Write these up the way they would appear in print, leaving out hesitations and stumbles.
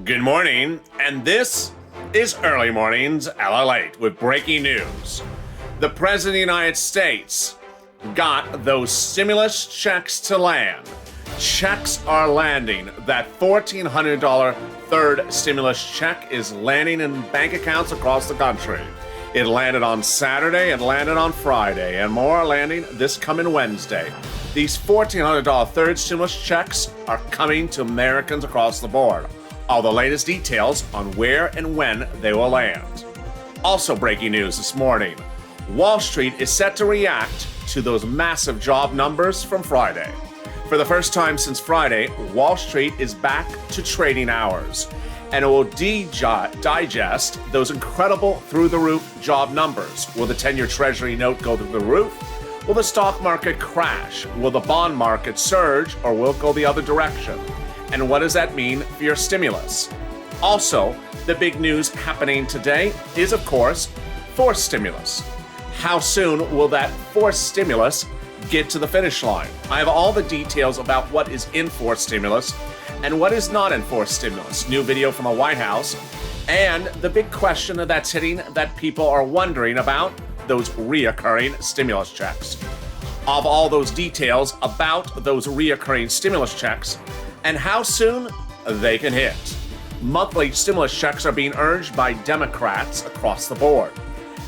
Good morning, and this is Early Mornings LALATE with breaking news. The President of the United States got those stimulus checks to land. Checks are landing. That $1,400 third stimulus check is landing in bank accounts across the country. It landed on Saturday, it landed on Friday, and more are landing this coming Wednesday. These $1,400 third stimulus checks are coming to Americans across the board. All the latest details on where and when they will land. Also breaking news this morning, Wall Street is set to react to those massive job numbers from Friday. For the first time since Friday, Wall Street is back to trading hours, and it will digest those incredible through-the-roof job numbers. Will the 10-year Treasury note go through the roof? Will the stock market crash? Will the bond market surge, or will it go the other direction? And what does that mean for your stimulus? Also, the big news happening today is, of course, forced stimulus. How soon will that forced stimulus get to the finish line? I have all the details about what is in forced stimulus and what is not in forced stimulus. New video from the White House, and the big question that's hitting that people are wondering about, those reoccurring stimulus checks. Of all those details about those reoccurring stimulus checks, and how soon they can hit. Monthly stimulus checks are being urged by Democrats across the board,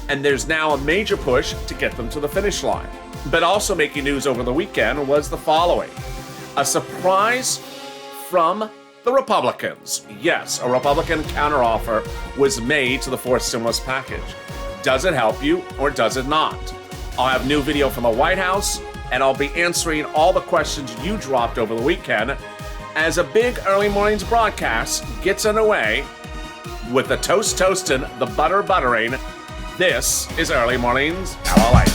and there's now a major push to get them to the finish line. But also making news over the weekend was the following. A surprise from the Republicans. Yes, a Republican counteroffer was made to the forced stimulus package. Does it help you or does it not? I'll have new video from the White House, and I'll be answering all the questions you dropped over the weekend as a big early mornings broadcast gets underway with the toast toasting, the butter buttering. This is Early Mornings LALATE.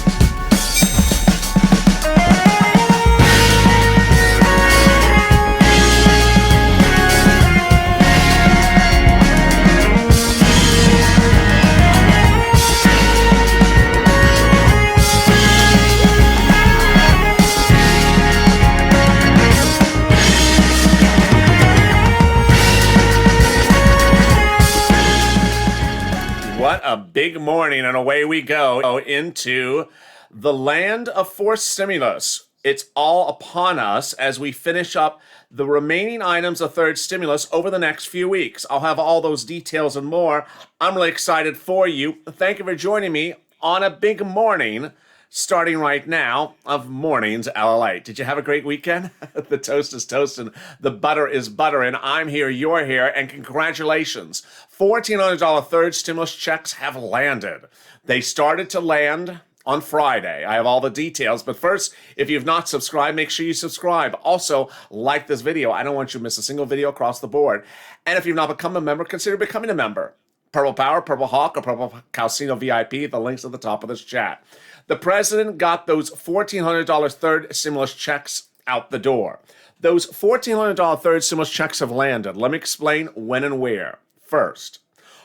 What a big morning, and away we go into the land of forced stimulus. It's all upon us as we finish up the remaining items of third stimulus over the next few weeks. I'll have all those details and more. I'm really excited for you. Thank you for joining me on a big morning, starting right now, of Mornings LALATE. Did you have a great weekend? The toast is toasting, the butter is buttering. I'm here, you're here, and congratulations. $1,400 third stimulus checks have landed. They started to land on Friday. I have all the details, but first, if you've not subscribed, make sure you subscribe. Also, like this video. I don't want you to miss a single video across the board. And if you've not become a member, consider becoming a member. Purple Power, Purple Hawk, or Purple Calcino VIP, the link's at the top of this chat. The president got those $1,400 third stimulus checks out the door. Those $1,400 third stimulus checks have landed. Let me explain when and where. First,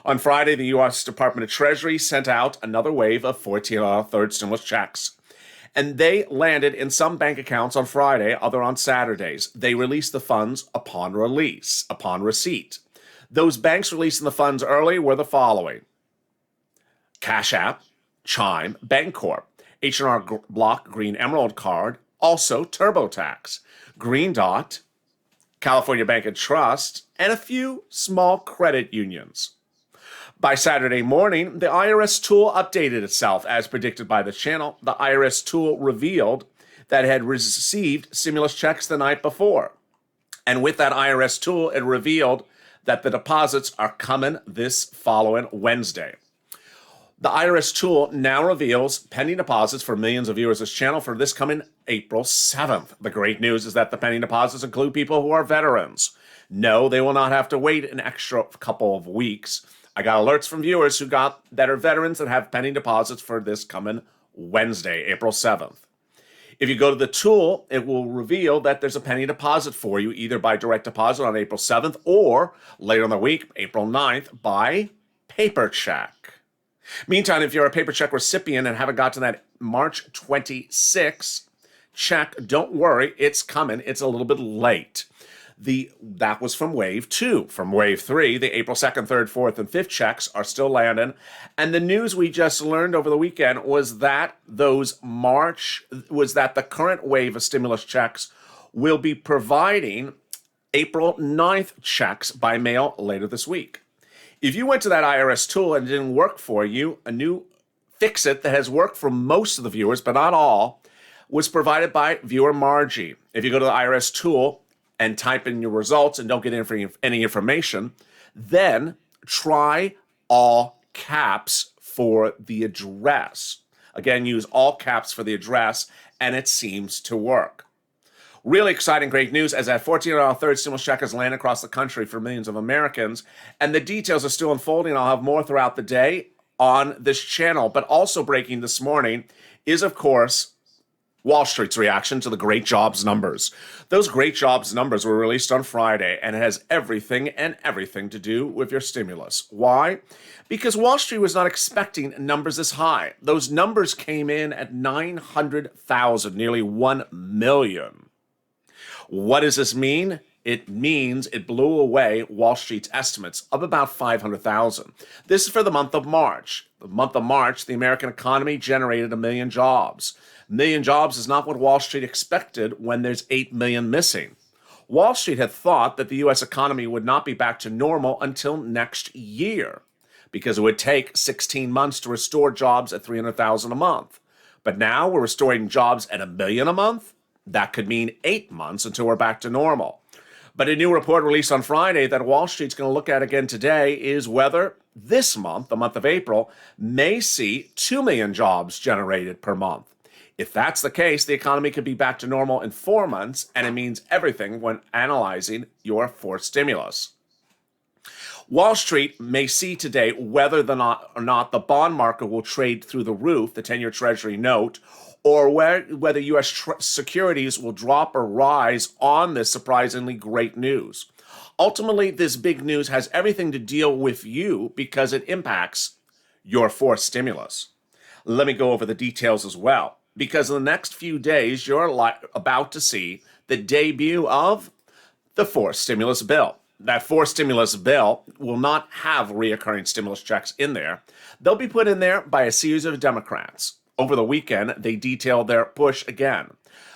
on Friday, the U.S. Department of Treasury sent out another wave of $1,400 third stimulus checks. And they landed in some bank accounts on Friday, other on Saturdays. They released the funds upon receipt. Those banks releasing the funds early were the following: Cash App, Chime, Bancorp, H&R Block Green Emerald Card, also TurboTax, Green Dot, California Bank and Trust, and a few small credit unions. By Saturday morning, the IRS tool updated itself. As predicted by the channel, the IRS tool revealed that it had received stimulus checks the night before. And with that IRS tool, it revealed that the deposits are coming this following Wednesday. The IRS tool now reveals pending deposits for millions of viewers of this channel for this coming April 7th. The great news is that the pending deposits include people who are veterans. No, they will not have to wait an extra couple of weeks. I got alerts from viewers that are veterans that have pending deposits for this coming Wednesday, April 7th. If you go to the tool, it will reveal that there's a pending deposit for you, either by direct deposit on April 7th or later in the week, April 9th, by paper check. Meantime, if you're a paper check recipient and haven't gotten that March 26th check, don't worry, it's coming. It's a little bit late. That was from wave 2. From wave 3, the April 2nd, 3rd, 4th, and 5th checks are still landing. And the news we just learned over the weekend was that the current wave of stimulus checks will be providing April 9th checks by mail later this week. If you went to that IRS tool and it didn't work for you, a new fix-it that has worked for most of the viewers, but not all, was provided by viewer Margie. If you go to the IRS tool and type in your results and don't get any information, then try all caps for the address. Again, use all caps for the address, and it seems to work. Really exciting, great news, as that $14 third stimulus check has landed across the country for millions of Americans, and the details are still unfolding. I'll have more throughout the day on this channel, but also breaking this morning is, of course, Wall Street's reaction to the great jobs numbers. Those great jobs numbers were released on Friday, and it has everything to do with your stimulus. Why? Because Wall Street was not expecting numbers this high. Those numbers came in at 900,000, nearly 1 million. What does this mean? It means it blew away Wall Street's estimates of about 500,000. This is for the month of March. The month of March, the American economy generated 1 million jobs. 1 million jobs is not what Wall Street expected when there's 8 million missing. Wall Street had thought that the U.S. economy would not be back to normal until next year, because it would take 16 months to restore jobs at 300,000 a month. But now we're restoring jobs at 1 million a month? That could mean 8 months until we're back to normal. But a new report released on Friday that Wall Street's going to look at again today is whether this month, the month of April, may see 2 million jobs generated per month. If that's the case, the economy could be back to normal in 4 months, and it means everything when analyzing your fourth stimulus. Wall Street may see today whether or not the bond market will trade through the roof, the 10-year Treasury note, or whether U.S. securities will drop or rise on this surprisingly great news. Ultimately, this big news has everything to deal with you because it impacts your fourth stimulus. Let me go over the details as well, because in the next few days, you're about to see the debut of the fourth stimulus bill. That fourth stimulus bill will not have reoccurring stimulus checks in there. They'll be put in there by a series of Democrats. Over the weekend, they detailed their push again.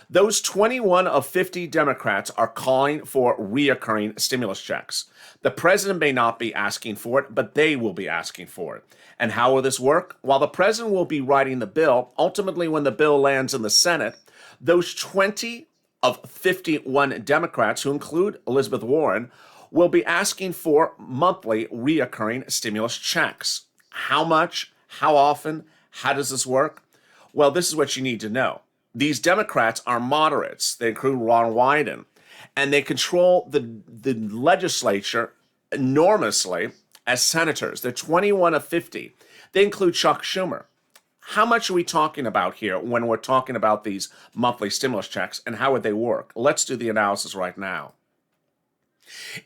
Those 21 of 50 Democrats are calling for reoccurring stimulus checks. The president may not be asking for it, but they will be asking for it. And how will this work? While the president will be writing the bill, ultimately when the bill lands in the Senate, those 20 of 51 Democrats, who include Elizabeth Warren, will be asking for monthly reoccurring stimulus checks. How much? How often? How does this work? Well, this is what you need to know. These Democrats are moderates. They include Ron Wyden, and they control the legislature enormously as senators. They're 21 of 50. They include Chuck Schumer. How much are we talking about here when we're talking about these monthly stimulus checks, and how would they work? Let's do the analysis right now.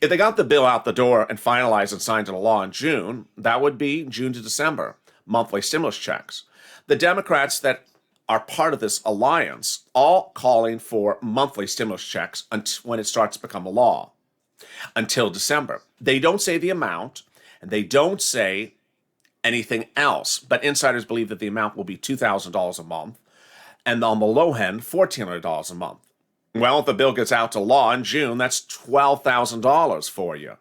If they got the bill out the door and finalized and signed into law in June, that would be June to December, monthly stimulus checks. The Democrats that are part of this alliance all calling for monthly stimulus checks when it starts to become a law until December. They don't say the amount, and they don't say anything else, but insiders believe that the amount will be $2,000 a month, and on the low end, $1,400 a month. Well, if the bill gets out to law in June, that's $12,000 for you.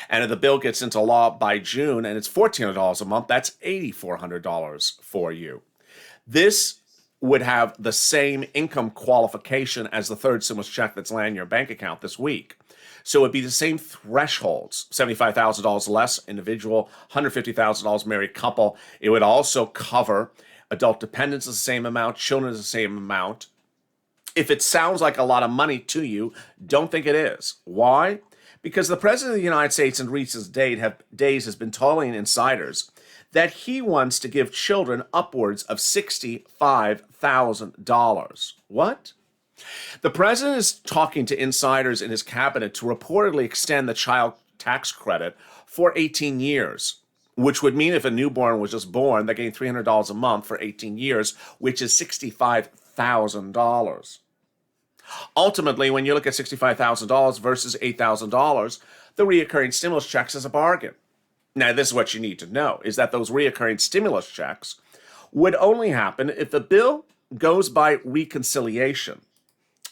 And if the bill gets into law by June and it's $1,400 a month, that's $8,400 for you. This would have the same income qualification as the third stimulus check that's landing in your bank account this week. So it would be the same thresholds, $75,000 less individual, $150,000 married couple. It would also cover adult dependents is the same amount, children is the same amount. If it sounds like a lot of money to you, don't think it is. Why? Because the President of the United States in recent days has been telling insiders that he wants to give children upwards of $65,000. What? The president is talking to insiders in his cabinet to reportedly extend the child tax credit for 18 years, which would mean if a newborn was just born, they're getting $300 a month for 18 years, which is $65,000. Ultimately, when you look at $65,000 versus $8,000, the reoccurring stimulus checks is a bargain. Now, this is what you need to know, is that those reoccurring stimulus checks would only happen if the bill goes by reconciliation.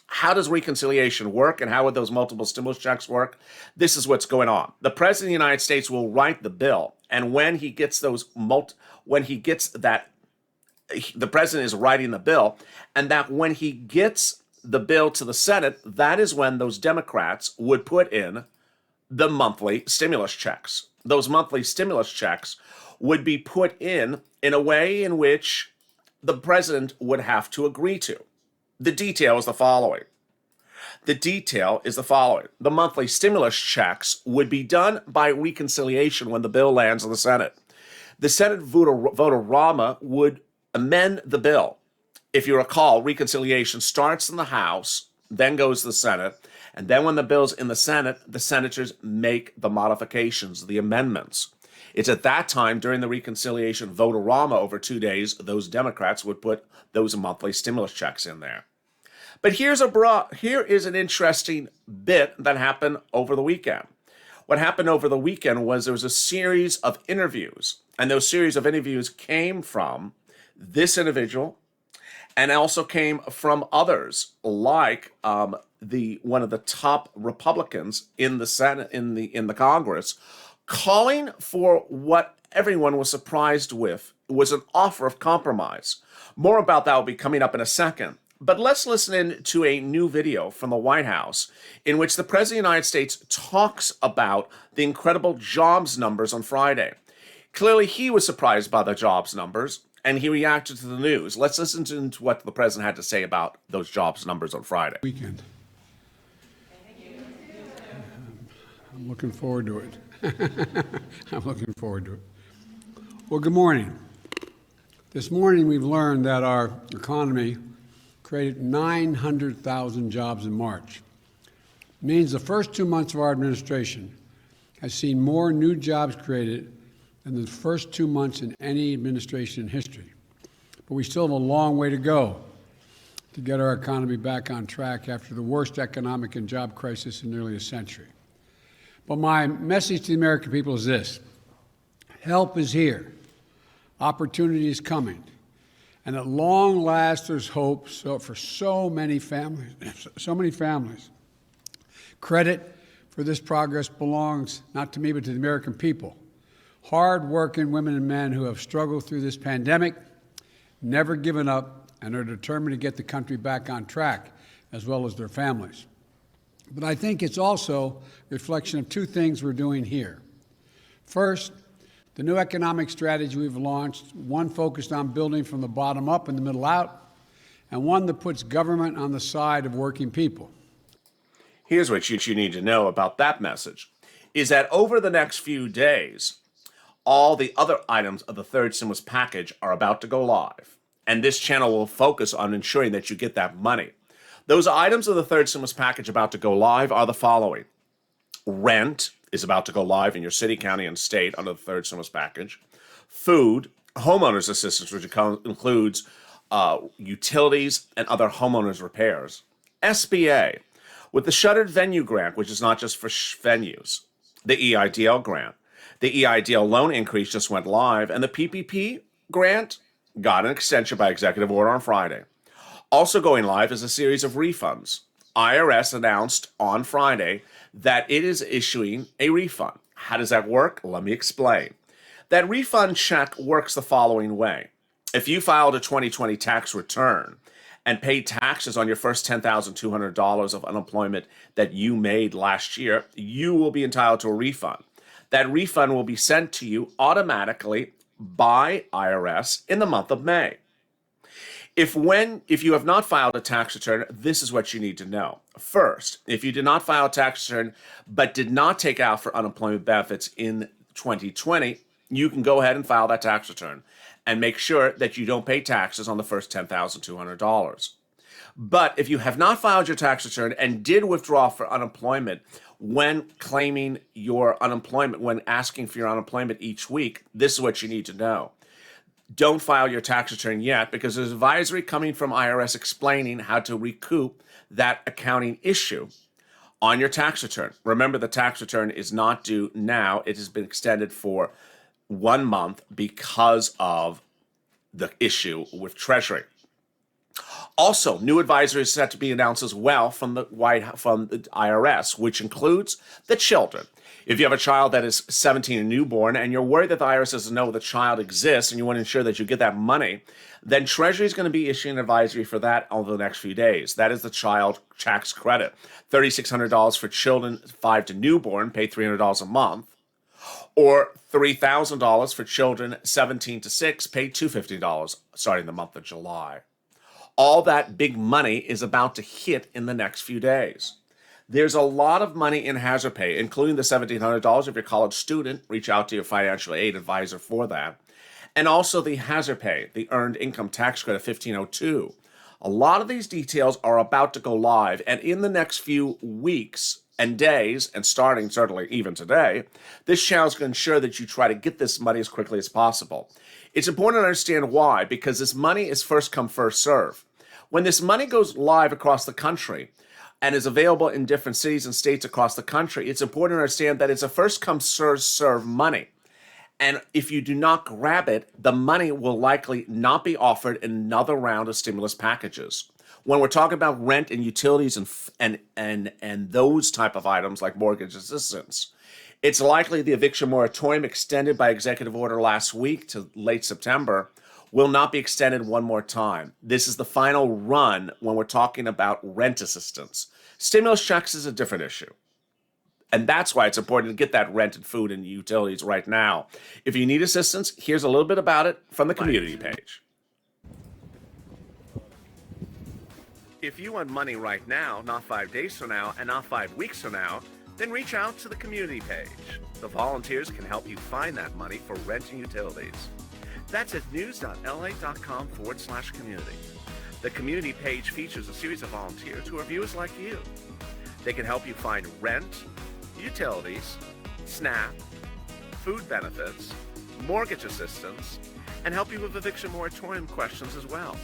How does reconciliation work, and how would those multiple stimulus checks work? This is what's going on. The President of the United States will write the bill, and when he gets the President is writing the bill, and that when he gets the bill to the Senate, that is when those Democrats would put in the monthly stimulus checks. Those monthly stimulus checks would be put in a way in which the president would have to agree to. The detail is the following. The monthly stimulus checks would be done by reconciliation when the bill lands in the Senate. The Senate vote-a-rama would amend the bill. If you recall, reconciliation starts in the House, then goes to the Senate, and then when the bill's in the Senate, the senators make the modifications, the amendments. It's at that time, during the reconciliation vote-a-rama over 2 days, those Democrats would put those monthly stimulus checks in there. But here is an interesting bit that happened over the weekend. What happened over the weekend was there was a series of interviews, and those series of interviews came from this individual, and also came from others like one of the top Republicans in the Senate, in the Congress, calling for what everyone was surprised with was an offer of compromise. More about that will be coming up in a second. But let's listen in to a new video from the White House in which the President of the United States talks about the incredible jobs numbers on Friday. Clearly, he was surprised by the jobs numbers, and he reacted to the news. Let's listen to what the president had to say about those jobs numbers on Friday. Weekend. I'm looking forward to it. I'm looking forward to it. Well, good morning. This morning we've learned that our economy created 900,000 jobs in March. It means the first 2 months of our administration has seen more new jobs created than the first 2 months in any administration in history. But we still have a long way to go to get our economy back on track after the worst economic and job crisis in nearly a century. But my message to the American people is this: help is here, opportunity is coming, and at long last there's hope for so many families. Credit for this progress belongs not to me but to the American people. Hard-working women and men who have struggled through this pandemic, never given up, and are determined to get the country back on track, as well as their families. But I think it's also a reflection of two things we're doing here. First, the new economic strategy we've launched, one focused on building from the bottom up and the middle out, and one that puts government on the side of working people. Here's what you need to know about that message, is that over the next few days, all the other items of the third stimulus package are about to go live. And this channel will focus on ensuring that you get that money. Those items of the third stimulus package about to go live are the following. Rent is about to go live in your city, county, and state under the third stimulus package. Food, homeowners assistance, which includes utilities and other homeowners repairs. SBA, with the shuttered venue grant, which is not just for venues. The EIDL grant. The EIDL loan increase just went live, and the PPP grant got an extension by executive order on Friday. Also going live is a series of refunds. IRS announced on Friday that it is issuing a refund. How does that work? Let me explain. That refund check works the following way. If you filed a 2020 tax return and paid taxes on your first $10,200 of unemployment that you made last year, you will be entitled to a refund. That refund will be sent to you automatically by IRS in the month of May. If you have not filed a tax return, this is what you need to know. First, if you did not file a tax return but did not take out for unemployment benefits in 2020, you can go ahead and file that tax return and make sure that you don't pay taxes on the first $10,200. But if you have not filed your tax return and did withdraw for unemployment when claiming your unemployment, when asking for your unemployment each week, this is what you need to know. don't file your tax return yet because there's advisory coming from IRS explaining how to recoup that accounting issue on your tax return. Remember, the tax return is not due now. It has been extended for 1 month because of the issue with Treasury. Also, new advisory is set to be announced as well from the IRS, which includes the children. If you have a child that is 17 and newborn and you're worried that the IRS doesn't know the child exists and you want to ensure that you get that money, then Treasury is going to be issuing an advisory for that over the next few days. That is the child tax credit. $3,600 for children 5 to newborn, pay $300 a month. Or $3,000 for children 17 to 6, pay $250 starting the month of July. All that big money is about to hit in the next few days. There's a lot of money in hazard pay, including the $1,700 if you're a college student. Reach out to your financial aid advisor for that. And also the hazard pay, the earned income tax credit 1502. A lot of these details are about to go live, and in the next few weeks and days, and starting certainly even today, this channel is going to ensure that you try to get this money as quickly as possible. It's important to understand why, because this money is first come, first serve. When this money goes live across the country and is available in different cities and states across the country, it's important to understand that it's a first come, first serve money. And if you do not grab it, the money will likely not be offered in another round of stimulus packages. When we're talking about rent and utilities and those type of items like mortgage assistance, it's likely the eviction moratorium extended by executive order last week to late September will not be extended one more time. This is the final run when we're talking about rent assistance. Stimulus checks is a different issue. And that's why it's important to get that rent and food and utilities right now. If you need assistance, here's a little bit about it from the community page. If you want money right now, not 5 days from now, and not 5 weeks from now, then reach out to the community page. The volunteers can help you find that money for rent and utilities. That's at news.la.com/community. The community page features a series of volunteers who are viewers like you. They can help you find rent, utilities, SNAP, food benefits, mortgage assistance, and help you with eviction moratorium questions as well.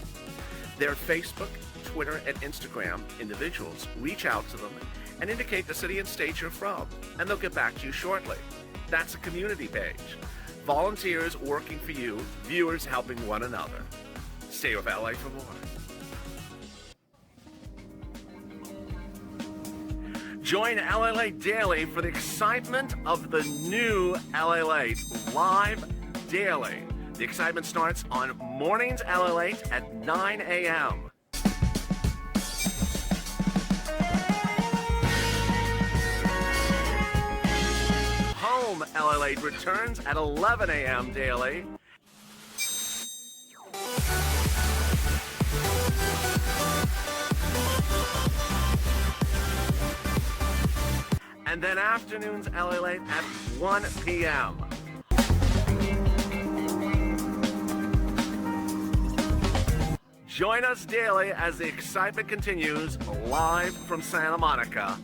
Their Facebook, Twitter, and Instagram individuals reach out to them and indicate the city and state you're from, and they'll get back to you shortly. That's a community page. Volunteers working for you, viewers helping one another. Stay with LA for more. Join LALATE Daily for the excitement of the new LALATE live daily. The excitement starts on Mornings LALATE at 9 a.m. Home LALATE returns at 11 a.m. daily. And then afternoons LALATE at 1 p.m. Join us daily as the excitement continues live from Santa Monica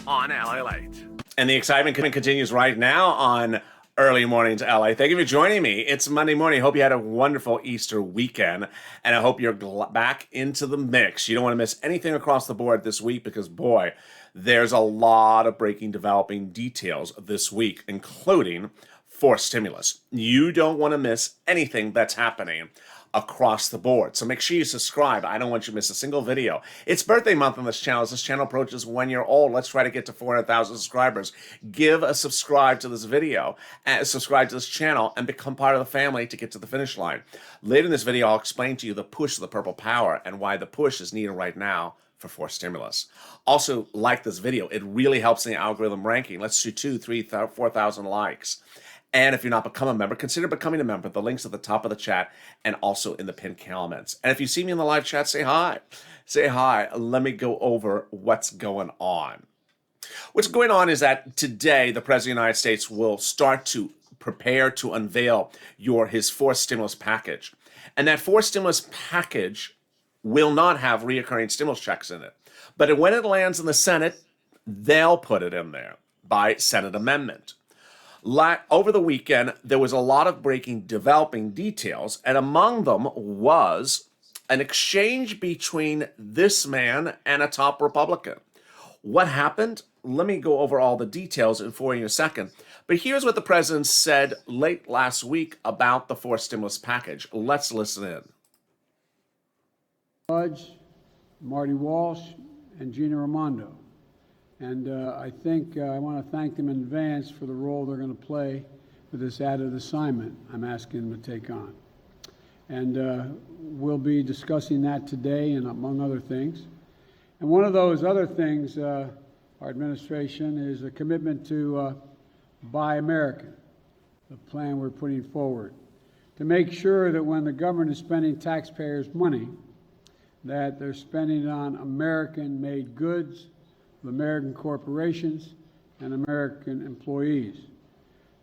on LALATE. And the excitement continues right now on Early Mornings LA. Thank you for joining me. It's Monday morning. I hope you had a wonderful Easter weekend, and I hope you're back into the mix. You don't want to miss anything across the board this week because, boy, there's a lot of breaking, developing details this week, including forced stimulus. You don't want to miss anything that's happening across the board. So make sure you subscribe. I don't want you to miss a single video. It's birthday month on this channel. As this channel approaches 1 year old, let's try to get to 400,000 subscribers. Give a subscribe to this video, and subscribe to this channel, and become part of the family to get to the finish line. Later in this video, I'll explain to you the push of the purple power and why the push is needed right now for forced stimulus. Also, like this video. It really helps in the algorithm ranking. Let's do 2, 3, 4,000 likes. And if you're not become a member, consider becoming a member. The link's at the top of the chat and also in the pinned comments. And if you see me in the live chat, say hi. Say hi. Let me go over what's going on. What's going on is that today the President of the United States will start to prepare to unveil his forced stimulus package. And that forced stimulus package will not have reoccurring stimulus checks in it. But when it lands in the Senate, they'll put it in there by Senate amendment. Over the weekend, there was a lot of developing details, and among them was an exchange between this man and a top Republican. What happened? Let me go over all the details for you in a second. But here's what the president said late last week about the fourth stimulus package. Let's listen in. Judge, Marty Walsh, and Gina Raimondo. And I think I want to thank them in advance for the role they're going to play with this added assignment I'm asking them to take on. And we'll be discussing that today and among other things. And one of those other things, our administration, is a commitment to Buy American, the plan we're putting forward, to make sure that when the government is spending taxpayers' money, that they're spending it on American-made goods, with American corporations, and American employees.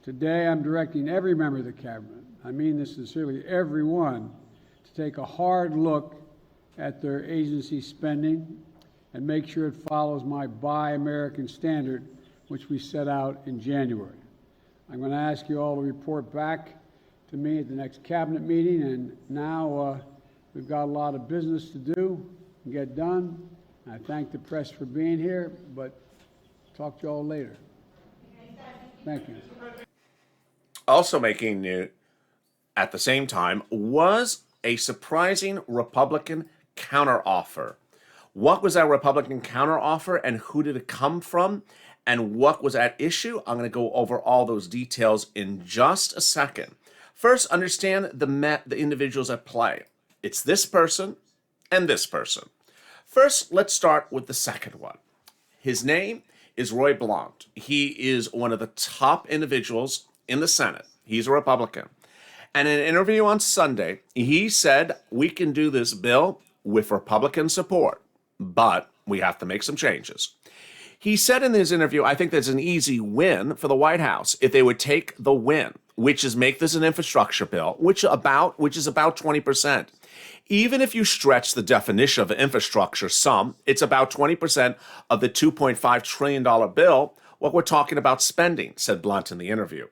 Today, I'm directing every member of the cabinet, I mean this sincerely, everyone, to take a hard look at their agency spending and make sure it follows my Buy American standard, which we set out in January. I'm going to ask you all to report back to me at the next cabinet meeting, and now we've got a lot of business to do and get done. I thank the press for being here, but talk to you all later. Thank you. Also making news at the same time was a surprising Republican counteroffer. What was that Republican counteroffer, and who did it come from, and what was at issue? I'm going to go over all those details in just a second. First, understand the individuals at play. It's this person and this person. First, let's start with the second one. His name is Roy Blunt. He is one of the top individuals in the Senate. He's a Republican. And in an interview on Sunday, he said, we can do this bill with Republican support, but we have to make some changes. He said in his interview, I think there's an easy win for the White House if they would take the win, which is make this an infrastructure bill, which is about 20%. Even if you stretch the definition of infrastructure some, it's about 20% of the $2.5 trillion bill, what we're talking about spending, said Blunt in the interview.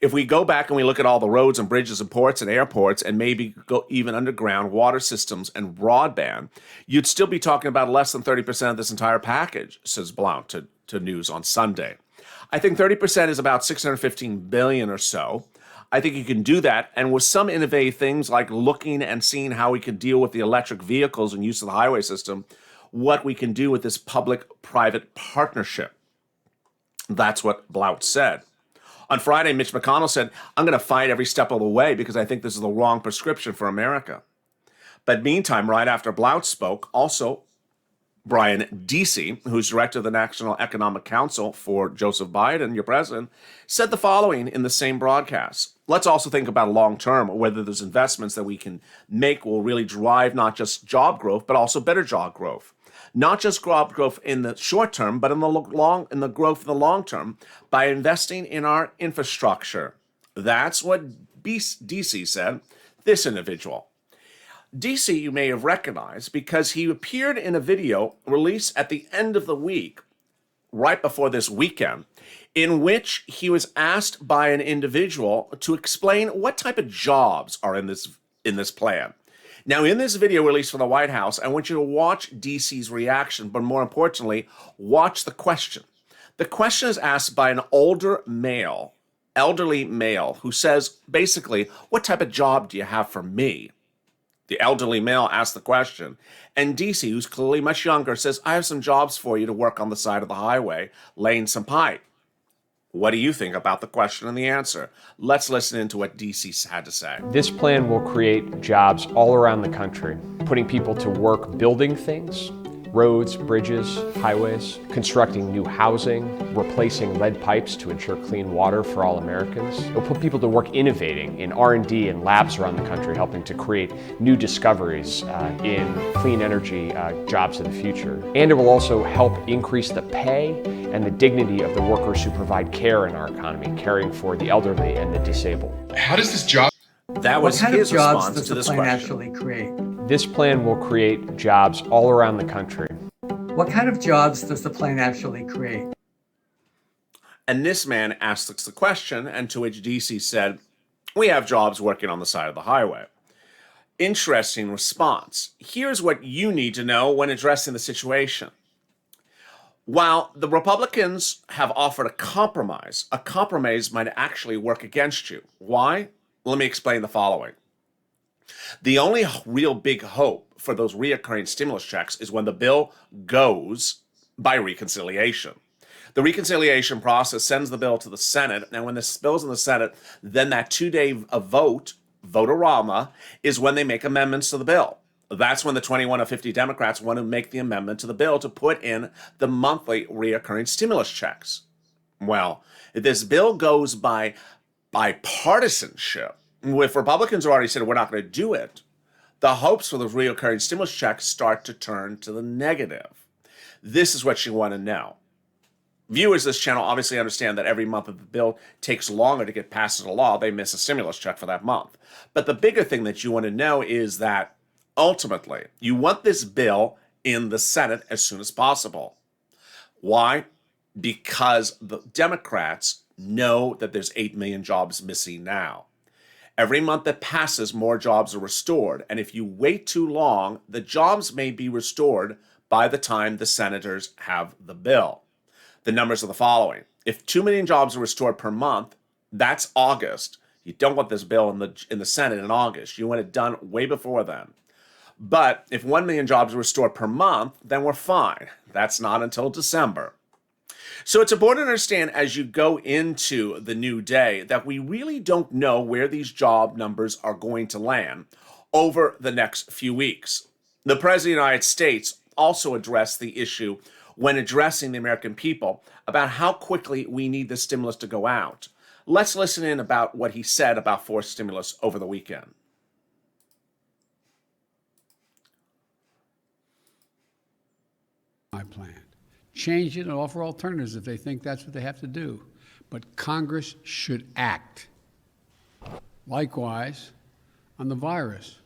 If we go back and we look at all the roads and bridges and ports and airports and maybe go even underground water systems and broadband, you'd still be talking about less than 30% of this entire package, says Blount to News on Sunday. I think 30% is about $615 billion or so. I think you can do that. And with some innovative things like looking and seeing how we can deal with the electric vehicles and use of the highway system, what we can do with this public-private partnership. That's what Blount said. On Friday, Mitch McConnell said, I'm going to fight every step of the way because I think this is the wrong prescription for America. But meantime, right after Blount spoke, also Brian Deasy, who's director of the National Economic Council for Joseph Biden, your president, said the following in the same broadcast. Let's also think about long term, whether those investments that we can make will really drive not just job growth, but also better job growth. Not just job growth in the short term, but in the growth in the long term by investing in our infrastructure. That's what DC said, this individual. DC you may have recognized because he appeared in a video released at the end of the week, right before this weekend, in which he was asked by an individual to explain what type of jobs are in this plan. Now, in this video released from the White House, I want you to watch DC's reaction, but more importantly, watch the question. The question is asked by an elderly male, who says, basically, what type of job do you have for me? The elderly male asks the question, and DC, who's clearly much younger, says, I have some jobs for you to work on the side of the highway, laying some pipe. What do you think about the question and the answer? Let's listen into what DC had to say. This plan will create jobs all around the country, putting people to work building things, roads, bridges, highways, constructing new housing, replacing lead pipes to ensure clean water for all Americans. It'll put people to work innovating in R&D and labs around the country, helping to create new discoveries in clean energy jobs of the future. And it will also help increase the pay and the dignity of the workers who provide care in our economy, caring for the elderly and the disabled. How does this job? That was his response to this question. What kind of jobs does the plan actually create? This plan will create jobs all around the country. What kind of jobs does the plan actually create? And this man asked the question, and to which DC said, "We have jobs working on the side of the highway." Interesting response. Here's what you need to know when addressing the situation. While the Republicans have offered a compromise might actually work against you. Why? Let me explain the following. The only real big hope for those reoccurring stimulus checks is when the bill goes by reconciliation. The reconciliation process sends the bill to the Senate, and when this bill's in the Senate, then that 2-day vote-a-rama, is when they make amendments to the bill. That's when the 21 of 50 Democrats want to make the amendment to the bill to put in the monthly reoccurring stimulus checks. Well, if this bill goes by bipartisanship, if Republicans already said we're not going to do it, the hopes for those reoccurring stimulus checks start to turn to the negative. This is what you want to know. Viewers of this channel obviously understand that every month of the bill takes longer to get passed as a law. They miss a stimulus check for that month. But the bigger thing that you want to know is that ultimately, you want this bill in the Senate as soon as possible. Why? Because the Democrats know that there's 8 million jobs missing now. Every month that passes, more jobs are restored. And if you wait too long, the jobs may be restored by the time the senators have the bill. The numbers are the following. If 2 million jobs are restored per month, that's August. You don't want this bill in the Senate in August. You want it done way before then. But if 1 million jobs are restored per month, then we're fine. That's not until December. So it's important to understand as you go into the new day that we really don't know where these job numbers are going to land over the next few weeks. The President of the United States also addressed the issue when addressing the American people about how quickly we need the stimulus to go out. Let's listen in about what he said about forced stimulus over the weekend. My plan. Change it and offer alternatives if they think that's what they have to do. But Congress should act. Likewise, on the virus,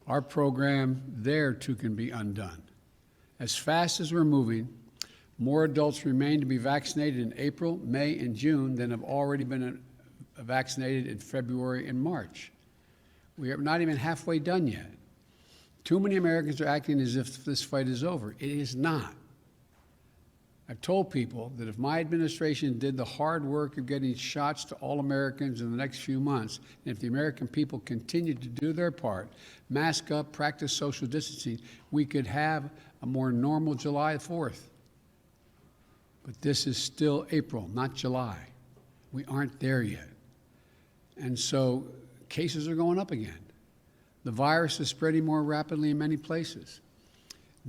our program there too can be undone. As fast as we're moving, more adults remain to be vaccinated in April, May, and June than have already been vaccinated in February and March. We are not even halfway done yet. Too many Americans are acting as if this fight is over. It is not. I've told people that if my administration did the hard work of getting shots to all Americans in the next few months, and if the American people continued to do their part, mask up, practice social distancing, we could have a more normal July 4th. But this is still April, not July. We aren't there yet. And so cases are going up again. The virus is spreading more rapidly in many places.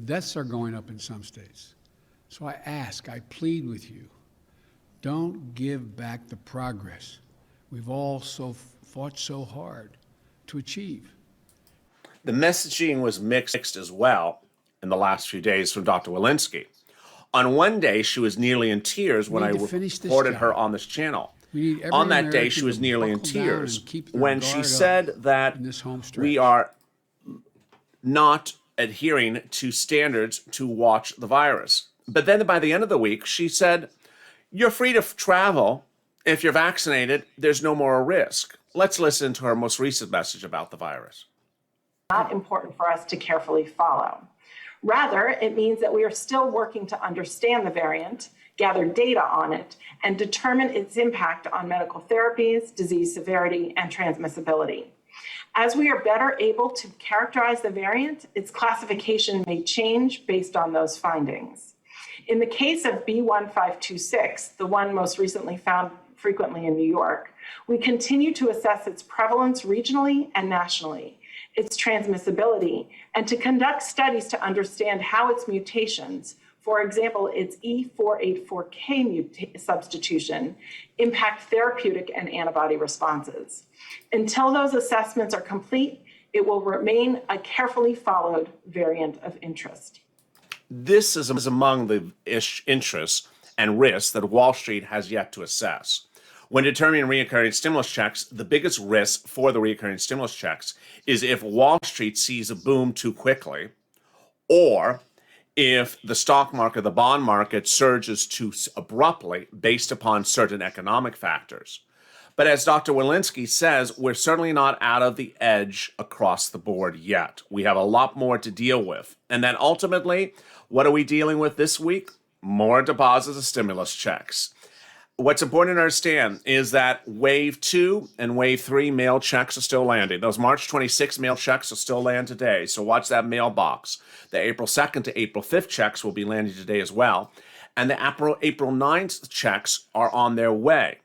Deaths are going up in some states. So I plead with you, don't give back the progress we've all fought so hard to achieve. The messaging was mixed as well in the last few days from Dr. Walensky. On one day, she was nearly in tears when I reported her on this channel. On that day, she was nearly in tears when she said that we are not adhering to standards to watch the virus. But then by the end of the week, she said, you're free to travel. If you're vaccinated, there's no more risk. Let's listen to her most recent message about the virus. Not important for us to carefully follow. Rather, it means that we are still working to understand the variant, gather data on it, and determine its impact on medical therapies, disease severity, and transmissibility. As we are better able to characterize the variant, its classification may change based on those findings. In the case of B1526, the one most recently found frequently in New York, we continue to assess its prevalence regionally and nationally, its transmissibility, and to conduct studies to understand how its mutations, for example, its E484K substitution, impact therapeutic and antibody responses. Until those assessments are complete, it will remain a carefully followed variant of interest. This is among the interests and risks that Wall Street has yet to assess. When determining recurring stimulus checks, the biggest risk for the recurring stimulus checks is if Wall Street sees a boom too quickly, or if the stock market, the bond market surges too abruptly based upon certain economic factors. But as Dr. Walensky says, we're certainly not out of the edge across the board yet. We have a lot more to deal with. And then ultimately, what are we dealing with this week? More deposits of stimulus checks. What's important to understand is that wave 2 and wave 3 mail checks are still landing. Those March 26 mail checks will still land today. So watch that mailbox. The April 2nd to April 5th checks will be landing today as well. And the April 9th checks are on their way.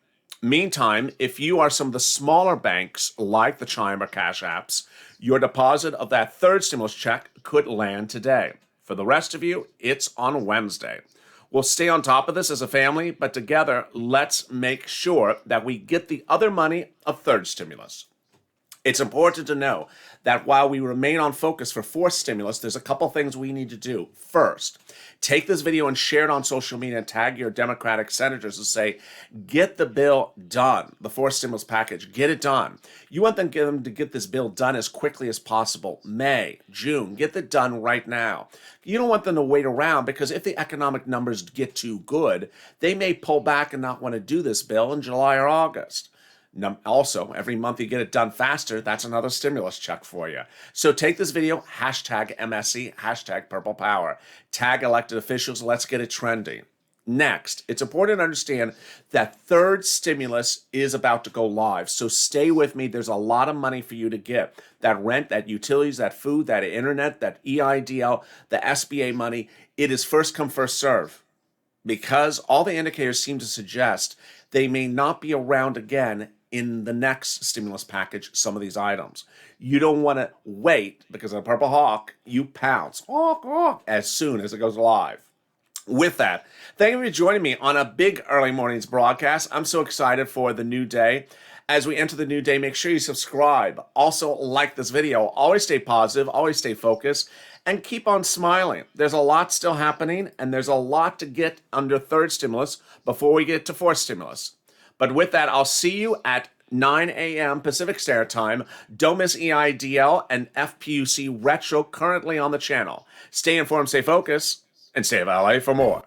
Meantime, if you are some of the smaller banks like the Chime or Cash Apps, your deposit of that third stimulus check could land today. For the rest of you, it's on Wednesday. We'll stay on top of this as a family, but together, let's make sure that we get the other money of third stimulus. It's important to know that while we remain on focus for fourth stimulus, there's a couple things we need to do. First, take this video and share it on social media and tag your Democratic senators and say, get the bill done, the fourth stimulus package, get it done. You want them to get this bill done as quickly as possible. May, June, get it done right now. You don't want them to wait around because if the economic numbers get too good, they may pull back and not want to do this bill in July or August. Also, every month you get it done faster, that's another stimulus check for you. So take this video, hashtag MSC, hashtag Purple Power. Tag elected officials, let's get it trending. Next, it's important to understand that third stimulus is about to go live. So stay with me. There's a lot of money for you to get. That rent, that utilities, that food, that internet, that EIDL, the SBA money, it is first come, first serve. Because all the indicators seem to suggest they may not be around again in the next stimulus package, some of these items. You don't want to wait because of the Purple Hawk, you pounce as soon as it goes live. With that, thank you for joining me on a big early mornings broadcast. I'm so excited for the new day. As we enter the new day, make sure you subscribe. Also, like this video. Always stay positive, always stay focused, and keep on smiling. There's a lot still happening, and there's a lot to get under third stimulus before we get to fourth stimulus. But with that, I'll see you at 9 a.m. Pacific Standard Time. Don't miss EIDL and FPUC Retro currently on the channel. Stay informed, stay focused, and stay LA for more.